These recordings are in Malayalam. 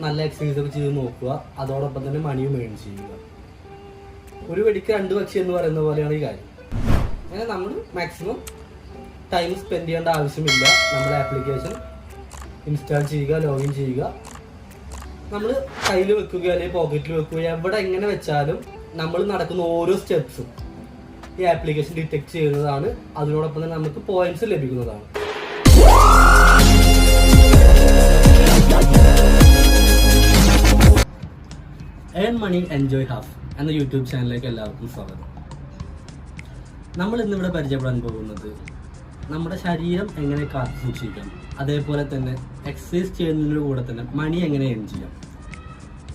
നല്ല എക്സസൈസ് ഒക്കെ ചെയ്ത് നോക്കുക, അതോടൊപ്പം തന്നെ മണിയും ഏൺ ചെയ്യുക. ഒരു വെടിക്ക് 2 പക്ഷി എന്ന് പറയുന്ന പോലെയാണ് ഈ കാര്യം. അങ്ങനെ നമ്മൾ മാക്സിമം ടൈം സ്പെൻഡ് ചെയ്യേണ്ട ആവശ്യമില്ല. നമ്മുടെ ആപ്ലിക്കേഷൻ ഇൻസ്റ്റാൾ ചെയ്യുക, ലോഗിൻ ചെയ്യുക, നമ്മൾ കയ്യിൽ വെക്കുക അല്ലെങ്കിൽ പോക്കറ്റിൽ വെക്കുക, എവിടെ എങ്ങനെ വെച്ചാലും നമ്മൾ നടക്കുന്ന ഓരോ സ്റ്റെപ്സും ഈ ആപ്ലിക്കേഷൻ ഡിറ്റക്ട് ചെയ്യുന്നതാണ്. അതിനോടൊപ്പം തന്നെ നമുക്ക് പോയിന്റ്സ് ലഭിക്കുന്നതാണ്. ഏൺ മണി എൻജോയ് ഹാഫ് എന്ന യൂട്യൂബ് ചാനലിലേക്ക് എല്ലാവർക്കും സ്വാഗതം. നമ്മൾ ഇന്നിവിടെ പരിചയപ്പെടാൻ പോകുന്നത് നമ്മുടെ ശരീരം എങ്ങനെ കാത്തു സൂക്ഷിക്കാം, അതേപോലെ തന്നെ എക്സസൈസ് ചെയ്യുന്നതിൻ്റെ കൂടെ തന്നെ മണി എങ്ങനെ ഏൺ ചെയ്യാം.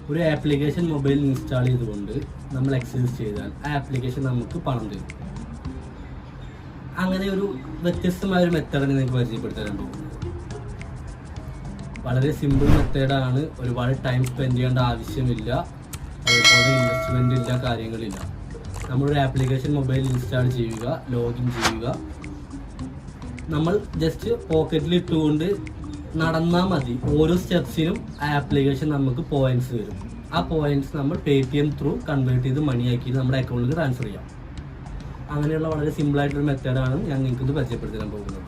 ഒരു ആപ്ലിക്കേഷൻ മൊബൈലിൽ ഇൻസ്റ്റാൾ ചെയ്തുകൊണ്ട് നമ്മൾ എക്സസൈസ് ചെയ്താൽ ആ ആപ്ലിക്കേഷൻ നമുക്ക് പണം തരും. അങ്ങനെ ഒരു വ്യത്യസ്തമായ ഒരു മെത്തേഡാണ് നിങ്ങൾക്ക് പരിചയപ്പെടുത്താൻ പോകുന്നത്. വളരെ സിമ്പിൾ മെത്തേഡാണ്, ഒരുപാട് ടൈം സ്പെൻഡ് ചെയ്യേണ്ട ആവശ്യമില്ല, അതേപോലെ ഇൻവെസ്റ്റ്മെൻ്റ് ഇല്ല, കാര്യങ്ങളില്ല. നമ്മളൊരു ആപ്ലിക്കേഷൻ മൊബൈൽ ഇൻസ്റ്റാൾ ചെയ്യുക, ലോഗിൻ ചെയ്യുക, നമ്മൾ ജസ്റ്റ് പോക്കറ്റിൽ ഇട്ടുകൊണ്ട് നടന്നാൽ മതി. ഓരോ സ്റ്റെപ്സിനും ആ ആപ്ലിക്കേഷൻ നമുക്ക് പോയിന്റ്സ് തരും. ആ പോയിന്റ്സ് നമ്മൾ പേടിഎം ത്രൂ കൺവേർട്ട് ചെയ്ത് മണിയാക്കി നമ്മുടെ അക്കൗണ്ടിൽ ട്രാൻസ്ഫർ ചെയ്യാം. അങ്ങനെയുള്ള വളരെ സിമ്പിളായിട്ടൊരു മെത്തേഡാണ് ഞാൻ നിങ്ങൾക്കിത് പരിചയപ്പെടുത്താൻ പോകുന്നത്.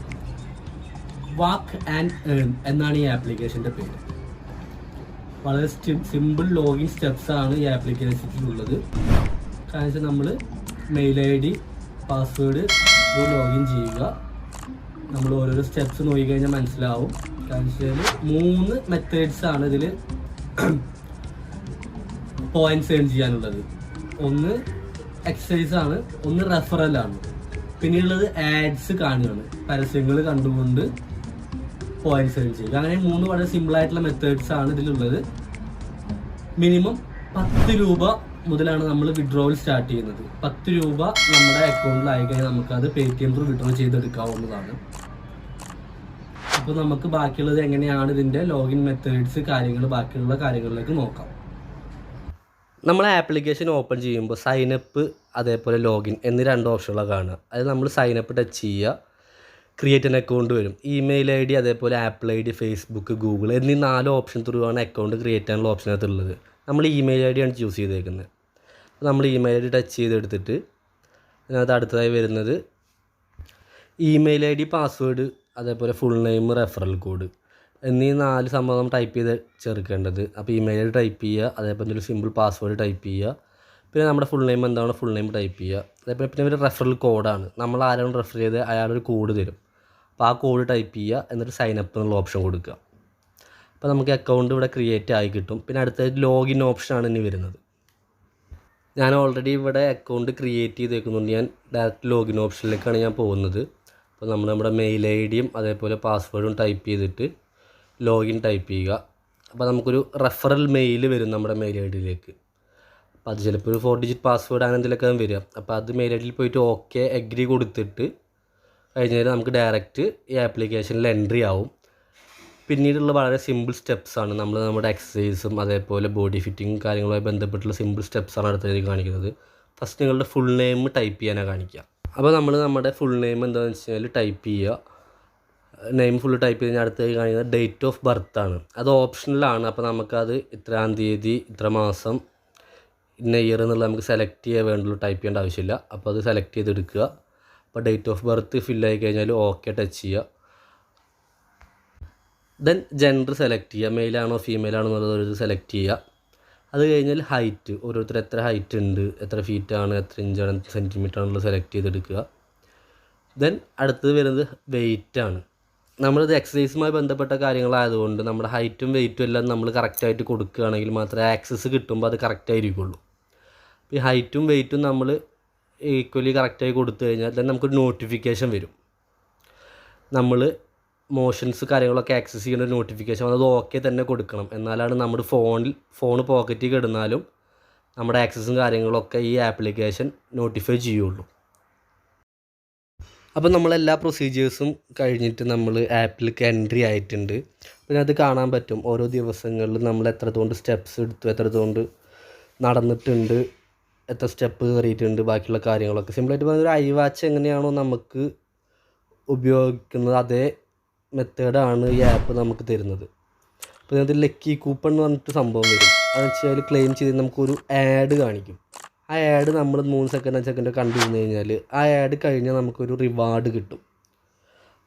വാക്ക് ആൻഡ് ഏൺ എന്നാണ് ഈ ആപ്ലിക്കേഷൻ്റെ പേര്. വളരെ സിമ്പിൾ ലോഗിൻ സ്റ്റെപ്സ് ആണ് ഈ ആപ്ലിക്കേഷനിലുള്ളത്. കാരണം വെച്ചാൽ നമ്മൾ mail ID, password through login ചെയ്യുക. നമ്മൾ ഓരോരോ സ്റ്റെപ്സ് നോക്കിക്കഴിഞ്ഞാൽ മനസ്സിലാവും. കാരണം വെച്ചാൽ 3 മെത്തേഡ്സ് ആണ് ഇതിൽ പോയിന്റ്സ് ഏൺ ചെയ്യാനുള്ളത്. ഒന്ന് എക്സസൈസ് ആണ്, ഒന്ന് റെഫറൽ ആണ്, പിന്നെയുള്ളത് ആഡ്സ് കാണുകയാണ്, പരസ്യങ്ങൾ കണ്ടുകൊണ്ട് പോയിന്റ്സ് ഏൺ ചെയ്യുക. അങ്ങനെ 3 വളരെ സിമ്പിൾ ആയിട്ടുള്ള മെത്തേഡ്സ് ആണ് ഇതിലുള്ളത്. മിനിമം 10 രൂപ മുതലാണ് നമ്മൾ വിഡ്രോവൽ സ്റ്റാർട്ട് ചെയ്യുന്നത്. 10 രൂപ നമ്മുടെ അക്കൗണ്ടിൽ ആയിക്കഴിഞ്ഞാൽ നമുക്കത് പേടിഎം ത്രൂ വിഡ്രോ ചെയ്തെടുക്കാവുന്നതാണ്. അപ്പോൾ നമുക്ക് ബാക്കിയുള്ളത് എങ്ങനെയാണ് ഇതിൻ്റെ ലോഗിൻ മെത്തേഡ്സ്, കാര്യങ്ങൾ, ബാക്കിയുള്ള കാര്യങ്ങളിലേക്ക് നോക്കാം. നമ്മൾ ആപ്ലിക്കേഷൻ ഓപ്പൺ ചെയ്യുമ്പോൾ സൈനപ്പ് അതേപോലെ ലോഗിൻ എന്നീ 2 ഓപ്ഷനുകളാണ് കാണുക. അത് നമ്മൾ സൈനപ്പ് ടച്ച് ചെയ്യുക, ക്രിയേറ്റ് ആൻ അക്കൗണ്ട് വരും. ഇമെയിൽ ID, അതേപോലെ ആപ്പിൾ ID, ഫേസ്ബുക്ക്, ഗൂഗിൾ എന്നീ 4 ഓപ്ഷൻ ത്രൂ ആണ് അക്കൗണ്ട് ക്രിയേറ്റ് ചെയ്യാനുള്ള ഓപ്ഷനകത്തുള്ളത്. നമ്മൾ ഇമെയിൽ ID ആണ് ചൂസ് ചെയ്തേക്കുന്നത്. നമ്മൾ ഇമെയിൽ ID ടച്ച് ചെയ്തെടുത്തിട്ട് അതിനകത്ത് അടുത്തതായി വരുന്നത് ഇമെയിൽ ID, പാസ്വേഡ്, അതേപോലെ ഫുൾ നെയിം, റെഫറൽ കോഡ് എന്നീ 4 സംഭവം ടൈപ്പ് ചെയ്ത് ചേർക്കേണ്ടത്. അപ്പോൾ ഇമെയിൽ ID ടൈപ്പ് ചെയ്യുക, അതേപോലെ ഒരു സിമ്പിൾ പാസ്വേഡ് ടൈപ്പ് ചെയ്യുക, പിന്നെ നമ്മുടെ ഫുൾ നെയിം എന്താണ് ഫുൾ നെയിം ടൈപ്പ് ചെയ്യുക. അതേപോലെ പിന്നെ ഒരു റെഫറൽ കോഡാണ്, നമ്മൾ ആരാണ് റെഫർ ചെയ്ത് അയാളൊരു കോഡ് തരും. അപ്പോൾ ആ കോഡ് ടൈപ്പ് ചെയ്യുക, എന്നിട്ട് സൈനപ്പ് എന്നുള്ള ഓപ്ഷൻ കൊടുക്കുക. അപ്പോൾ നമുക്ക് അക്കൗണ്ട് ഇവിടെ ക്രിയേറ്റ് ആയി കിട്ടും. പിന്നെ അടുത്ത ലോഗിൻ ഓപ്ഷനാണ് ഇനി വരുന്നത്. ഞാൻ ഓൾറെഡി ഇവിടെ അക്കൗണ്ട് ക്രിയേറ്റ് ചെയ്തേക്കുന്നുണ്ട്. ഞാൻ ഡയറക്റ്റ് ലോഗിൻ ഓപ്ഷനിലേക്കാണ് ഞാൻ പോകുന്നത്. അപ്പോൾ നമ്മൾ നമ്മുടെ മെയിൽ IDയും അതേപോലെ പാസ്വേഡും ടൈപ്പ് ചെയ്തിട്ട് ലോഗിൻ ടൈപ്പ് ചെയ്യുക. അപ്പോൾ നമുക്കൊരു റെഫറൽ മെയിൽ വരും നമ്മുടെ മെയിൽ IDയിലേക്ക്. അപ്പോൾ അത് ചിലപ്പോൾ ഒരു 4 ഡിജിറ്റ് പാസ്വേഡ് അങ്ങനെ എന്തെങ്കിലുമൊക്കെ വരിക. അപ്പോൾ അത് മെയിൽ IDയിൽ പോയിട്ട് ഓക്കെ അഗ്രി കൊടുത്തിട്ട് കഴിഞ്ഞാൽ നമുക്ക് ഡയറക്റ്റ് ഈ ആപ്ലിക്കേഷനിൽ എൻട്രി ആവും. പിന്നീടുള്ള വളരെ സിമ്പിൾ സ്റ്റെപ്സാണ്. നമ്മൾ നമ്മുടെ എക്സസൈസും അതേപോലെ ബോഡി ഫിറ്റിങ്ങും കാര്യങ്ങളുമായി ബന്ധപ്പെട്ടുള്ള സിമ്പിൾ സ്റ്റെപ്സാണ് അടുത്തതിൽ കാണിക്കുന്നത്. ഫസ്റ്റ് നിങ്ങളുടെ ഫുൾ നെയിം ടൈപ്പ് ചെയ്യാനാണ് കാണിക്കുക. അപ്പോൾ നമ്മൾ നമ്മുടെ ഫുൾ നെയിം എന്താണെന്ന് വെച്ച് കഴിഞ്ഞാൽ ടൈപ്പ് ചെയ്യുക. നെയിം ഫുൾ ടൈപ്പ് ചെയ്ത് കഴിഞ്ഞാൽ അടുത്തതായി കാണിക്കുന്നത് ഡേറ്റ് ഓഫ് ബർത്ത് ആണ്. അത് ഓപ്ഷണലാണ്. അപ്പോൾ നമുക്കത് ഇത്രാം തീയതി, ഇത്ര മാസം, ഇന്ന ഇയർ എന്നുള്ളത് നമുക്ക് സെലക്ട് ചെയ്യാൻ വേണ്ടുള്ളൂ, ടൈപ്പ് ചെയ്യേണ്ട ആവശ്യമില്ല. അപ്പോൾ അത് സെലക്ട് ചെയ്തെടുക്കുക. അപ്പോൾ ഡേറ്റ് ഓഫ് ബർത്ത് ഫില്ലായി കഴിഞ്ഞാൽ ഓക്കെ ടച്ച് ചെയ്യുക. ദെൻ ജെൻഡർ സെലക്ട് ചെയ്യുക, മെയിലാണോ ഫീമെയിലാണോ എന്നുള്ളത് സെലക്ട് ചെയ്യുക. അത് കഴിഞ്ഞാൽ ഹൈറ്റ്, ഓരോരുത്തർ എത്ര ഹൈറ്റ് ഉണ്ട്, എത്ര ഫീറ്റാണ്, എത്ര ഇഞ്ചാണ്, എത്ര സെൻറ്റിമീറ്റർ ആണെന്നുള്ളത് സെലക്ട് ചെയ്തെടുക്കുക. ദെൻ അടുത്തത് വരുന്നത് വെയ്റ്റാണ്. നമ്മളിത് എക്സസൈസുമായി ബന്ധപ്പെട്ട കാര്യങ്ങളായതുകൊണ്ട് നമ്മുടെ ഹൈറ്റും വെയ്റ്റും എല്ലാം നമ്മൾ കറക്റ്റായിട്ട് കൊടുക്കുകയാണെങ്കിൽ മാത്രമേ ആക്സസ് കിട്ടുമ്പോൾ അത് കറക്റ്റായിരിക്കുള്ളൂ. ഈ ഹൈറ്റും വെയ്റ്റും നമ്മൾ ഈക്വലി കറക്റ്റായി കൊടുത്തു കഴിഞ്ഞാൽ തന്നെ നമുക്കൊരു നോട്ടിഫിക്കേഷൻ വരും. നമ്മൾ മോഷൻസ് കാര്യങ്ങളൊക്കെ ആക്സസ് ചെയ്യുന്ന ഒരു നോട്ടിഫിക്കേഷൻ അത് ഓക്കെ തന്നെ കൊടുക്കണം. എന്നാലാണ് നമ്മുടെ ഫോൺ പോക്കറ്റിൽ കിടന്നാലും നമ്മുടെ ആക്സസും കാര്യങ്ങളൊക്കെ ഈ ആപ്ലിക്കേഷൻ നോട്ടിഫൈ ചെയ്യുള്ളൂ. അപ്പോൾ നമ്മളെല്ലാ പ്രൊസീജിയേഴ്സും കഴിഞ്ഞിട്ട് നമ്മൾ ആപ്പിലേക്ക് എൻട്രി ആയിട്ടുണ്ട്. പിന്നെ അത് കാണാൻ പറ്റും ഓരോ ദിവസങ്ങളിൽ നമ്മൾ എത്രത്തോണ്ട് സ്റ്റെപ്സ് എടുത്തു, എത്രത്തോണ്ട് നടന്നിട്ടുണ്ട്, എത്ര സ്റ്റെപ്പ് കയറിയിട്ടുണ്ട്, ബാക്കിയുള്ള കാര്യങ്ങളൊക്കെ. സിമ്പിളായിട്ട് പറഞ്ഞാൽ ഒരു ഐ വാച്ച് എങ്ങനെയാണോ നമുക്ക് ഉപയോഗിക്കുന്നത് അതേ മെത്തേഡാണ് ഈ ആപ്പ് നമുക്ക് തരുന്നത്. അപ്പോൾ ഇതിനകത്ത് ലക്കി കൂപ്പൺ എന്ന് പറഞ്ഞിട്ട് സംഭവം വരും. അതെന്ന് വെച്ചാൽ ക്ലെയിം ചെയ്ത് നമുക്കൊരു ആഡ് കാണിക്കും. ആ ആഡ് നമ്മൾ 3 സെക്കൻഡ് 5 സെക്കൻഡ് കണ്ടിരുന്നു കഴിഞ്ഞാൽ ആ ആഡ് കഴിഞ്ഞാൽ നമുക്കൊരു റിവാർഡ് കിട്ടും.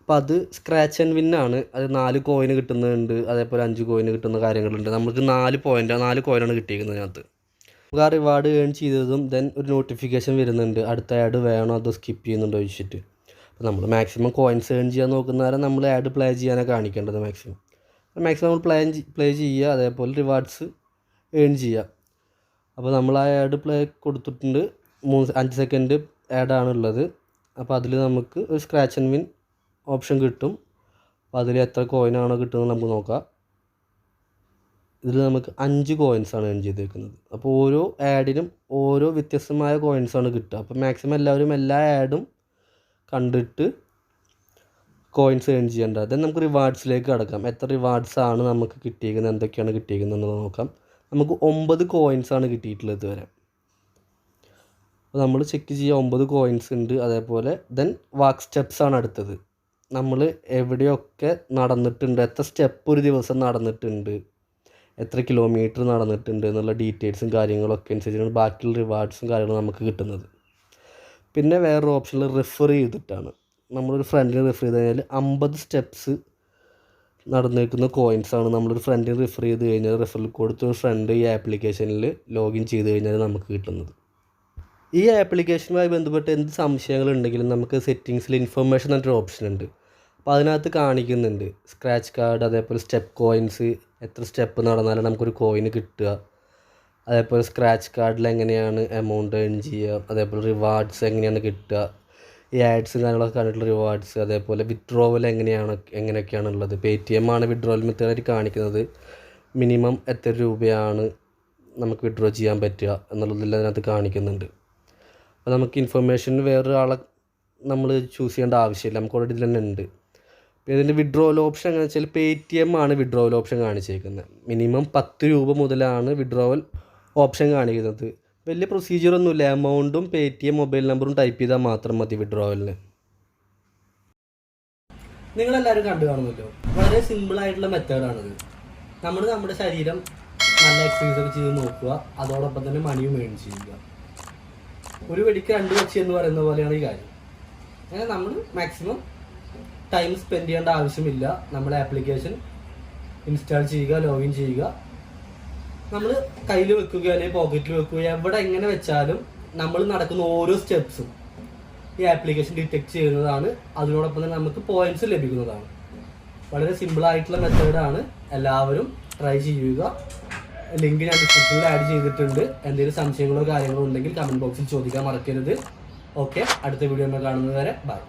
അപ്പോൾ അത് സ്ക്രാച്ച് ആൻഡ് വിന്നാണ്. അത് 4 കോയിന് കിട്ടുന്നുണ്ട്, അതേപോലെ 5 കോയിന് കിട്ടുന്ന കാര്യങ്ങളുണ്ട്. നമുക്ക് 4 കോയിനാണ് കിട്ടിയിരിക്കുന്നത് അതിനകത്ത്. നമുക്ക് ആ റിവാർഡ് ഏൺ ചെയ്തതും ദെൻ ഒരു നോട്ടിഫിക്കേഷൻ വരുന്നുണ്ട്, അടുത്ത ആഡ് വേണോ അതോ സ്കിപ്പ് ചെയ്യുന്നുണ്ടോ ചോദിച്ചിട്ട്. അപ്പോൾ നമ്മൾ മാക്സിമം കോയിൻസ് ഏൺ ചെയ്യാൻ നോക്കുന്നവരെ നമ്മൾ ആഡ് പ്ലേ ചെയ്യാനാണ് കാണിക്കേണ്ടത്. മാക്സിമം നമ്മൾ പ്ലേ ചെയ്യുക, അതേപോലെ റിവാർഡ്സ് ഏൺ ചെയ്യുക. അപ്പോൾ നമ്മൾ ആ ആഡ് പ്ലേ കൊടുത്തിട്ടുണ്ട്. 5 സെക്കൻഡ് ആഡാണുള്ളത്. അപ്പോൾ അതിൽ നമുക്ക് ഒരു സ്ക്രാച്ച് ആൻഡ് വിൻ ഓപ്ഷൻ കിട്ടും. അപ്പോൾ അതിൽ എത്ര കോയിനാണോ കിട്ടുന്നത് നമുക്ക് നോക്കാം. ഇതിൽ നമുക്ക് 5 കോയിൻസാണ് ഏൺ ചെയ്തേക്കുന്നത്. അപ്പോൾ ഓരോ ആഡിനും ഓരോ വ്യത്യസ്തമായ കോയിൻസാണ് കിട്ടുക. അപ്പോൾ മാക്സിമം എല്ലാവരും എല്ലാ ആഡും കണ്ടിട്ട് കോയിൻസ് ഏൺ ചെയ്യേണ്ടത്. ദെൻ നമുക്ക് റിവാർഡ്സിലേക്ക് കടക്കാം. എത്ര റിവാർഡ്സാണ് നമുക്ക് കിട്ടിയിരിക്കുന്നത്, എന്തൊക്കെയാണ് കിട്ടിയിരിക്കുന്നത് എന്നുള്ളത് നോക്കാം. നമുക്ക് 9 കോയിൻസാണ് കിട്ടിയിട്ടുള്ളത് ഇതുവരെ. അപ്പോൾ നമ്മൾ ചെക്ക് ചെയ്യുക, 9 കോയിൻസ് ഉണ്ട്. അതേപോലെ ദെൻ വാക്ക് സ്റ്റെപ്സാണ് അടുത്തത്. നമ്മൾ എവിടെയൊക്കെ നടന്നിട്ടുണ്ട്, എത്ര സ്റ്റെപ്പ് ഒരു ദിവസം നടന്നിട്ടുണ്ട്, എത്ര കിലോമീറ്റർ നടന്നിട്ടുണ്ട് എന്നുള്ള ഡീറ്റെയിൽസും കാര്യങ്ങളൊക്കെ അനുസരിച്ചാണ് ബാക്കിയുള്ള റിവാർഡ്സും കാര്യങ്ങളും നമുക്ക് കിട്ടുന്നത്. പിന്നെ വേറൊരു ഓപ്ഷനിൽ റെഫർ ചെയ്തിട്ടാണ്. നമ്മളൊരു ഫ്രണ്ടിനെ റെഫർ ചെയ്ത് കഴിഞ്ഞാൽ 50 സ്റ്റെപ്സ് നടന്നിരിക്കുന്ന കോയിൻസാണ്. നമ്മളൊരു ഫ്രണ്ടിന് റെഫർ ചെയ്ത് കഴിഞ്ഞാൽ റെഫറൽ കൊടുത്തൊരു ഫ്രണ്ട് ഈ ആപ്ലിക്കേഷനിൽ ലോഗിൻ ചെയ്ത് കഴിഞ്ഞാൽ നമുക്ക് കിട്ടുന്നത്. ഈ ആപ്ലിക്കേഷനുമായി ബന്ധപ്പെട്ട് എന്ത് സംശയങ്ങളുണ്ടെങ്കിലും നമുക്ക് സെറ്റിങ്സിൽ ഇൻഫർമേഷൻ എന്നൊരു ഓപ്ഷൻ ഉണ്ട്. അപ്പോൾ അതിനകത്ത് കാണിക്കുന്നുണ്ട് സ്ക്രാച്ച് കാർഡ്, അതേപോലെ സ്റ്റെപ്പ് കോയിൻസ്, എത്ര സ്റ്റെപ്പ് നടന്നാലും നമുക്കൊരു കോയിന് കിട്ടുക, അതേപോലെ സ്ക്രാച്ച് കാർഡിൽ എങ്ങനെയാണ് എമൗണ്ട് ഏൺ ചെയ്യുക, അതേപോലെ റിവാർഡ്സ് എങ്ങനെയാണ് കിട്ടുക, ഈ ആഡ്സും കാര്യങ്ങളൊക്കെ കണ്ടിട്ടുള്ള റിവാർഡ്സ്, അതേപോലെ വിഡ്രോവൽ എങ്ങനെയൊക്കെയാണ് ഉള്ളത്. പേടിഎം ആണ് വിഡ്രോവൽ മെത്തേഡായിട്ട് കാണിക്കുന്നത്. മിനിമം എത്ര രൂപയാണ് നമുക്ക് വിഡ്രോ ചെയ്യാൻ പറ്റുക എന്നുള്ളതെല്ലാം അതിനകത്ത് കാണിക്കുന്നുണ്ട്. അപ്പോൾ നമുക്ക് ഇൻഫർമേഷൻ വേറൊരാളെ നമ്മൾ ചൂസ് ചെയ്യേണ്ട ആവശ്യമില്ല, നമുക്ക് ഓൾറെഡി ഇതിൽ തന്നെ ഉണ്ട്. പിന്നെ ഇതിൻ്റെ വിഡ്രോവൽ ഓപ്ഷൻ എങ്ങനെ വെച്ചാൽ പേടിഎം ആണ് വിഡ്രോവൽ ഓപ്ഷൻ കാണിച്ചേക്കുന്നത്. മിനിമം 10 രൂപ മുതലാണ് വിഡ്രോവൽ ഓപ്ഷൻ കാണിക്കുന്നത്. വലിയ പ്രൊസീജിയറൊന്നുമില്ല. എമൗണ്ടും പേടിഎം മൊബൈൽ നമ്പറും ടൈപ്പ് ചെയ്താൽ മാത്രം മതി വിഡ്രോവലിന്. നിങ്ങളെല്ലാവരും കണ്ടു കാണുമല്ലോ, വളരെ സിമ്പിളായിട്ടുള്ള മെത്തേഡാണിത്. നമ്മുടെ ശരീരം നല്ല എക്സസൈസ് ഒക്കെ ചെയ്ത് നോക്കുക, അതോടൊപ്പം തന്നെ മണിയും ഏൺ ചെയ്യുക. ഒരു വെടിക്ക് 2 പക്ഷി എന്ന് പറയുന്ന പോലെയാണ് ഈ കാര്യം. അങ്ങനെ നമ്മൾ മാക്സിമം ടൈം സ്പെൻഡ് ചെയ്യേണ്ട ആവശ്യമില്ല. നമ്മുടെ ആപ്ലിക്കേഷൻ ഇൻസ്റ്റാൾ ചെയ്യുക, ലോഗിൻ ചെയ്യുക, നമ്മൾ കയ്യിൽ വെക്കുക അല്ലെങ്കിൽ പോക്കറ്റിൽ വെക്കുക, എവിടെ എങ്ങനെ വെച്ചാലും നമ്മൾ നടക്കുന്ന ഓരോ സ്റ്റെപ്സും ഈ ആപ്ലിക്കേഷൻ ഡിറ്റക്ട് ചെയ്യുന്നതാണ്. അതിനോടൊപ്പം തന്നെ നമുക്ക് പോയിന്റ്സ് ലഭിക്കുന്നതാണ്. വളരെ സിമ്പിളായിട്ടുള്ള മെത്തേഡാണ്. എല്ലാവരും ട്രൈ ചെയ്യുക. ലിങ്ക് ഞാൻ ഡിസ്ക്രിപ്ഷനിൽ ആഡ് ചെയ്തിട്ടുണ്ട്. എന്തെങ്കിലും സംശയങ്ങളോ കാര്യങ്ങളോ ഉണ്ടെങ്കിൽ കമൻറ്റ് ബോക്സിൽ ചോദിക്കാൻ മറക്കരുത്. ഓക്കെ, അടുത്ത വീഡിയോ കാണുന്നത് വരെ ബൈ.